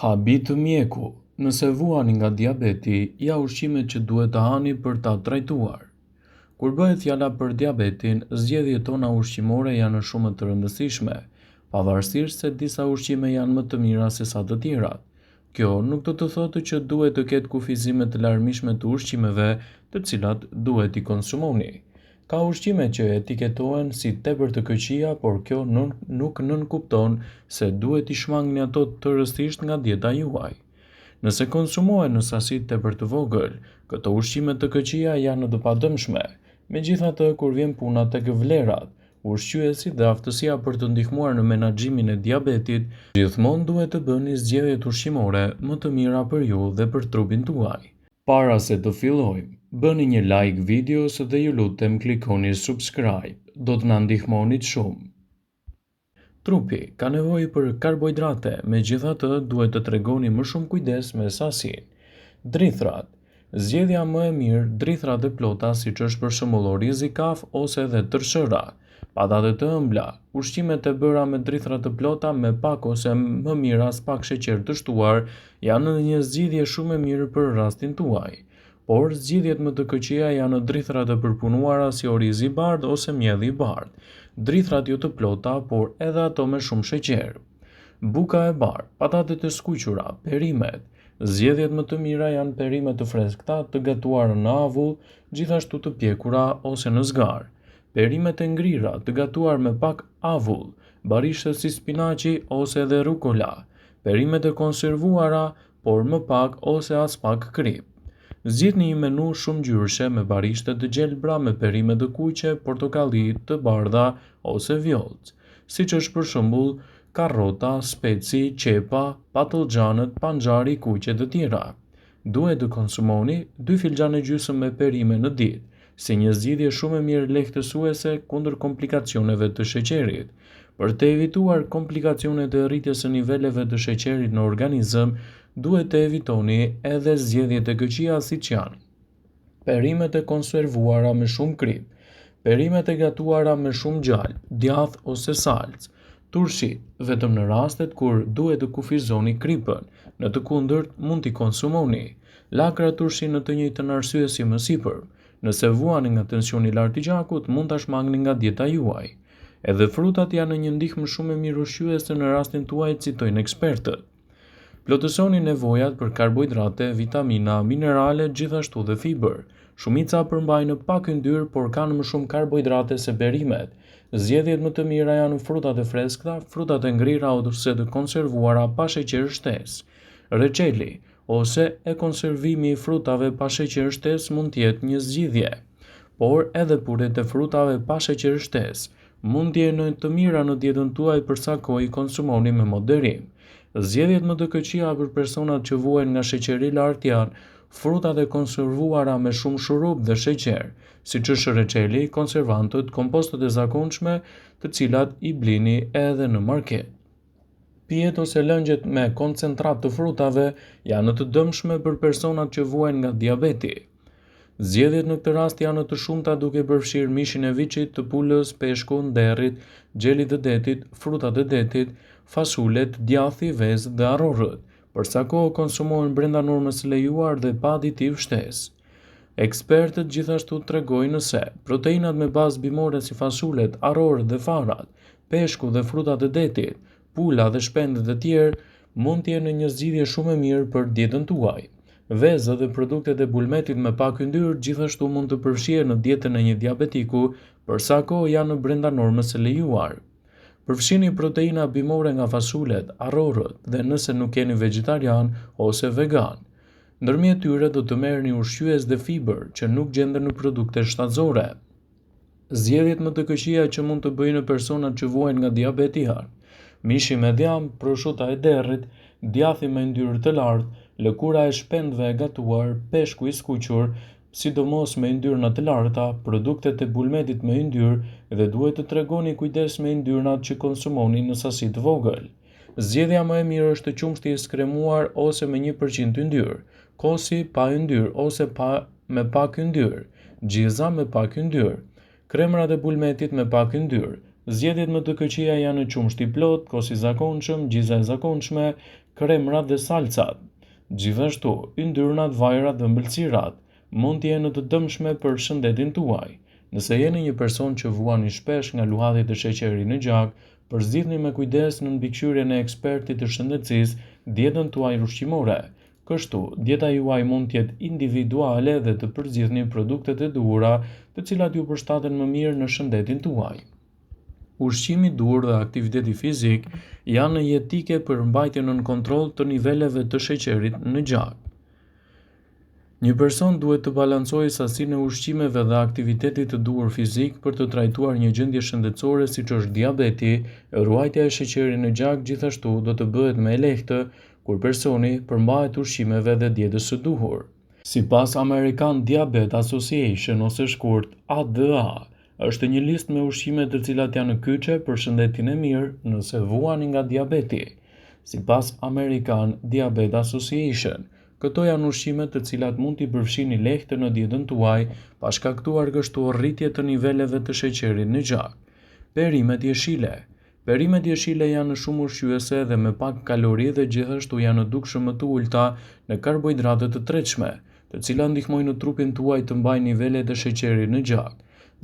Habitë mjeku. Nëse vuani nga diabeti, ja ushqimet që duhet të hani për ta trajtuar. Kur bëhet fjala për diabetin, zgjedhjet tona ushqimore janë shumë të rëndësishme, pavarësisht se disa ushqime janë më të mira se sa të tjerat. Kjo nuk do të thotë që duhet të ketë kufizime të larmishme të ushqimeve të cilat duhet i konsumoni. Ka ushqime që etiketohen si tepër të këqija, por kjo nuk nënkupton se duhet i shmangni ato tërësisht nga dieta juaj. Nëse konsumohen në sasi tepër të vogël, këto ushqime të këqija janë të padëmshme. Megjithatë, kur vjen puna tek vlerat, ushqyesi dhe aftësia për të ndihmuar në menaxhimin e diabetit, gjithmonë duhet të bëni zgjedhjet ushqimore më të mira për ju dhe për trupin tuaj. Para se të fillojmë, bëni një like videos dhe ju lutem klikoni subscribe, do të na ndihmonit shumë. Trupi ka nevojë për karbohidrate, megjithatë duhet të tregoni më shumë kujdes me sasinë. Drithrat. Zgjedhja më e mirë drithrat e plota siç është për shembull orizi, kaf ose edhe tërshëra. Patate të ëmbla, ushqimet e bëra me drithra të plota me pak ose më mirë as pak sheqer të shtuar janë një zgjidhje shumë e mirë për rastin tuaj. Por zgjidhjet më të këqija janë drithrat e përpunuara si orizi i bardhë ose mjedhi i bardhë. Drithrat jo të plota, por edhe ato me shumë sheqer. Buka e bardhë, patatet e skuqura, perimet. Zgjedhjet më të mira janë perimet të freskëta, të gatuara në avull, gjithashtu të pjekura ose në zgar. Perimet e ngrira, të gatuar me pak avull, barishte si spinaqi ose edhe rukola. Perimet e konservuara, por më pak ose as pak krip. Zgjidhni një menu shumë ngjyrëshe me barishte të gjelbra me perime të kuqe, portokalli, të bardha ose vjollcë, siç është për shembull karrota, speci, qepa, patollxhanët, panxari i kuqe të tjera. Duhet të konsumoni 2 filxhane gjysmë me perime në ditë, si një zgjidhje shumë e mirë lehtësuese kundër komplikacioneve të sheqerit. Për të evituar komplikacionet e rritjes së niveleve të sheqerit në organizëm, duhet të evitoni edhe zgjedhjet e këqija siç janë perimet e konservuara me shumë krip, perimet e gatuara me shumë gjalp, djath ose salcë, turshit, vetëm në rastet kur duhet të kufizoni kripën, në të kundërt mund t'i konsumoni. Lakra turshi në të njëjtën arsye si më sipër. Nëse vuani nga tensioni i lartë i gjakut, mund ta shmangni nga dieta juaj. Edhe frutat janë një ndihmë shumë e mirë ushqyese në rastin tuaj, citojnë ekspertët. Plotësoni nevojat për karbohidrate, vitamina, minerale, gjithashtu dhe fiber. Shumica përmbajnë pak yndyrë, por kanë më shumë karbohidrate se perimet. Zgjedhjet më të mira janë frutat e freskëta, frutat e ngrira ose të konservuara pa sheqer shtesë. Reçeli ose e konservimi i frutave pa sheqer shtesë mund të jetë një zgjidhje, por edhe puret e frutave pa sheqer shtesë mund të jenë të mira në dietën tuaj për sa kohë i konsumoni me moderim. Zgjedhjet më të këqija për personat që vuajnë nga sheqeri i lartë janë frutat e konservuara me shumë shurup dhe sheqer, siç është reçeli, konservantët, kompostët e zakonshme, të cilat i blini edhe në market. Pijet ose lëngjet me koncentrat të frutave janë të dëmshme për personat që vuajnë nga diabeti. Zgjedhjet në këtë rast janë të shumta duke përfshirë mishin e viçit, të pulës, peshkun, derrit, xhelit të detit, frutat e detit, fasulet, djathi, vezët dhe arrorët, për sa kohë konsumohen brenda normës së lejuar dhe pa aditiv shtesë. Ekspertët gjithashtu tregojnë se proteinat me bazë bimore si fasulet, arrorët dhe farat, peshku dhe frutat e detit, pula dhe shpendët e tjerë mund të jenë një zgjidhje shumë e mirë për dietën tuaj. Vezët dhe produktet e bulmetit me pak yndyrë gjithashtu mund të përfshihen në dietën e një diabetiku për sa kohë janë brenda normës së lejuar. Përfshini proteina bimore nga fasulet, arrorët dhe nëse nuk jeni vegetarian ose vegan. Ndërmjet tyre do të merrni ushqyes dhe fiber që nuk gjenden në produkte shtatëzore. Zgjedhjet më të këqija që mund të bëjnë personat që vuajnë nga diabeti janë mishi me djam, prosciuta e derrit, djathi me yndyrë të lartë, lëkura e shpendëve e gatuar, peshku i skuqur, sidomos me yndyrna të larta, produktet e bulmetit me yndyrë dhe duhet të tregoni kujdes me yndyrnat që konsumoni në sasi të vogël. Zgjedhja më e mirë është qumshti i skremuar ose me 1% yndyrë, kosi pa yndyrë ose me pak yndyrë, gjiza me pak yndyrë, kremrat e bulmetit me pak yndyrë. Zgjedhjet më të këqija janë qumshti plot, kosi i zakonshëm, gjiza e zakonshme, kremrat dhe salcat. Gjithashtu, yndyrnat, vajrat dhe ëmbëlsirat mund të jenë të dëmshme për shëndetin tuaj. Nëse jeni një person që vuani shpesh nga luhatjet e sheqerit në gjak, përzgjidhni me kujdes në mbikëqyrjen e ekspertit të shëndetësisë dietën tuaj ushqimore. Kështu, dieta juaj mund të jetë individuale dhe të përzgjidhni produktet e duhura, të cilat ju përshtaten më mirë në shëndetin tuaj. Ushqimi i dur dhe aktiviteti fizik janë jetike për mbajtjen nën kontroll të niveleve të sheqerit në gjak. Një person duhet të balancojë sasinë e ushqimeve dhe aktivitetit të duhur fizik për të trajtuar një gjendje shëndetësore siç është diabeti. Ruajtja e sheqerit në gjak gjithashtu do të bëhet më e lehtë kur personi përmbahet ushqimeve dhe dietës së duhur. Sipas American Diabetes Association ose shkurt ADA, është një listë me ushqime të cilat janë kyçe për shëndetin e mirë nëse vuani nga diabeti. Sipas American Diabetes Association, këto janë ushqime të cilat mund t'i përfshini lehtë në dietën tuaj, pa shkaktuar kështu rritje të niveleve të sheqerit në gjak. Perimet jeshile. Perimet jeshile janë shumë ushqyese dhe me pak kalori dhe gjithashtu janë dukshëm më të ulta në karbohidrate të tretshme, të cilat ndihmojnë në trupin tuaj të mbajë nivelet e sheqerit në gjak.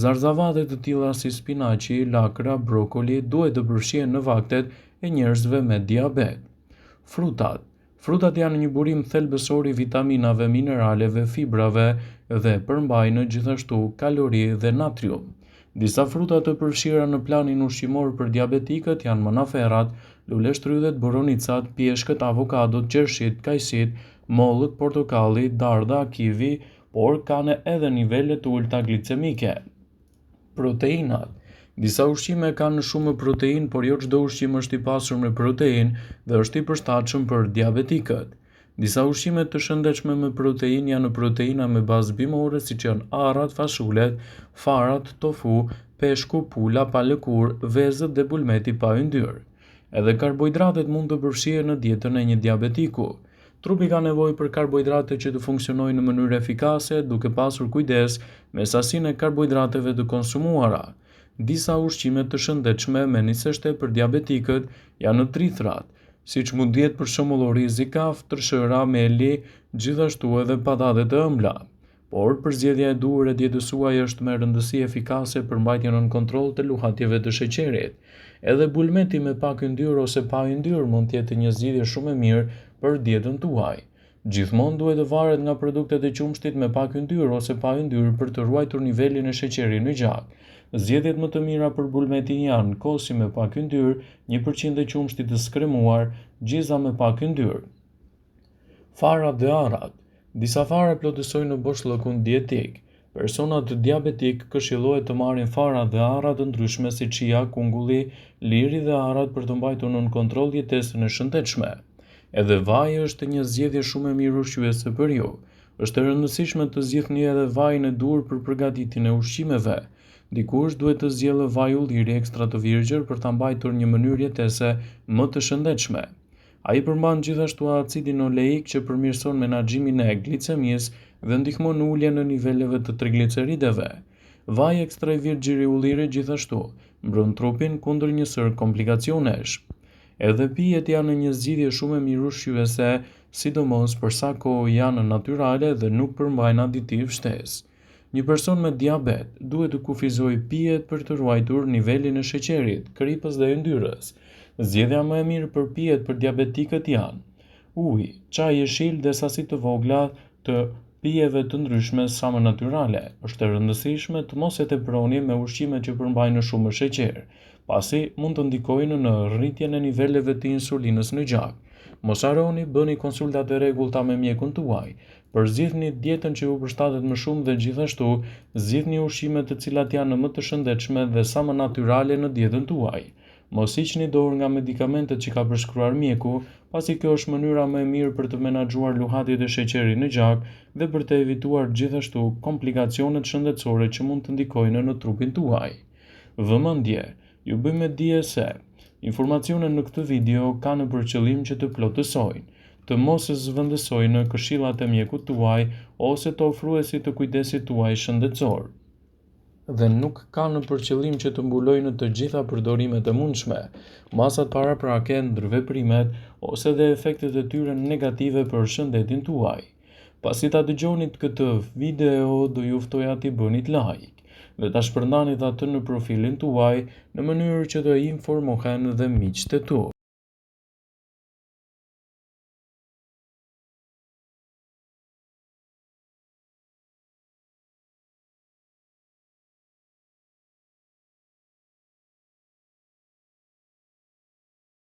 Zarzavate të tilla si spinaqi, lakra, brokoli duhet të përfshihen në vaktet e njerëzve me diabet. Frutat. Frutat janë një burim thelbësor i vitaminave, mineraleve, fibrave dhe përmbajnë gjithashtu kalori dhe natrium. Disa fruta të përfshira në planin ushqimor për diabetikët janë manaferrat, luleshtrydhet, boronicat, pjeshkët, avokadot, qershit, kajsit, mollët, portokalli, dardha, kivi, por kanë edhe nivele të ulta glicemike. Proteinat. Disa ushqime kanë shumë proteinë, por jo çdo ushqim është i pasur me proteinë dhe është i përshtatshëm për diabetikët. Disa ushqime të shëndetshme me proteinë janë proteina me bazë bimore, siç janë arrat, fashulet, farat, tofu, peshku, pula pa lëkurë, vezët dhe bulmeti pa yndyrë. Edhe karbohidratet mund të përfshihen në dietën e një diabetiku. Trupi ka nevojë për karbohidrate që të funksionojë në mënyrë efikase, duke pasur kujdes me sasinë e karbohidrateve të konsumuara. Disa ushqime të shëndetshme me niseshte për diabetikët janë trithrat, siç mund të jetë për shembull orizi i kaf, tërshëra, meli, gjithashtu edhe patatet e ëmbla. Por përzgjedhja e duhur e dietës suaj është me rëndësi efikase për mbajtjen nën kontroll të luhatjeve të sheqerit. Edhe bulmeti me pak yndyrë ose pa yndyrë mund të jetë një zgjidhje shumë e mirë për dietën tuaj. Gjithmonë duhet të varet nga produktet e qumshtit me pak yndyrë ose pa yndyrë për të ruajtur nivelin e sheqerit në gjak. Zgjedhjet më të mira për bulmetin janë kosi me pak yndyrë, 1% e qumshtit të skremuar, gjiza me pak yndyrë. Farat dhe arrat. Disa fara plotësojnë në boshllëkun dietik. Personat diabetik këshillohet të marrin fara dhe arra të ndryshme si chia, kungulli, liri dhe arrat për të mbajtur nën kontroll jetesën e shëndetshme. Edhe vaji është një zgjedhje shumë e mirë ushqyese për ju. Është e rëndësishme të zgjidhni edhe vajin e dur për përgatitjen e ushqimeve. Dikush duhet të zgjellë vaj ulliri ekstra të virgjër për ta mbajtur një mënyrë jetese më të shëndetshme. Ai përmban gjithashtu acidin oleik që përmirëson menaxhimin e glicemisë dhe ndihmon në uljen në niveleve të triglicerideve. Vaji ekstra i virgjër i ullirit gjithashtu mbron trupin kundër një sër komplikacionesh. Edhe pijet janë një zgjidhje shumë e mirë ushqyese, sidomos për sa kohë janë natyrale dhe nuk përmbajnë aditiv shtesë. Një person me diabet duhet të kufizojë pijet për të ruajtur nivelin e sheqerit, kripës dhe yndyrës. Zgjedhja më e mirë për pijet për diabetikët janë uji, çaj jeshil dhe sasi të vogla të pijeve të ndryshme sa më natyrale. Është e rëndësishme të mos e teproni me ushqime që përmbajnë shumë sheqer, pasi mund të ndikojnë në rritjen e niveleve të insulinës në gjak. Mos harroni, bëni konsultat e rregullta me mjekun tuaj. Përzgjidhni dietën që ju përshtatet më shumë dhe gjithashtu zgjidhni ushqime të cilat janë më të shëndetshme dhe sa më natyrale në dietën tuaj. Mos hiqni dorë nga medikamentet që ka përshkruar mjeku, pasi kjo është mënyra më e mirë për të menaxhuar luhatjet e sheqerit në gjak dhe për të evituar gjithashtu komplikacionet shëndetësore që mund të ndikojnë në trupin tuaj. Vëmendje, ju bëjmë dije se informacionet në këtë video kanë për qëllim që të plotësojnë, të mos zëvendësojnë këshillat e mjekut tuaj ose të ofruesit të kujdesit tuaj shëndetësor. dhe nuk ka në përqëllim që të mbulojë në të gjitha përdorimet e mundshme, masat paraprake, ndërveprimet ose dhe efektet e tyre negative për shëndetin tuaj. Pasi ta dëgjonit këtë video, do ju ftoja t'i bënit like dhe ta shpërndanit atë në profilin tuaj në mënyrë që të informohen dhe miqtë e tu.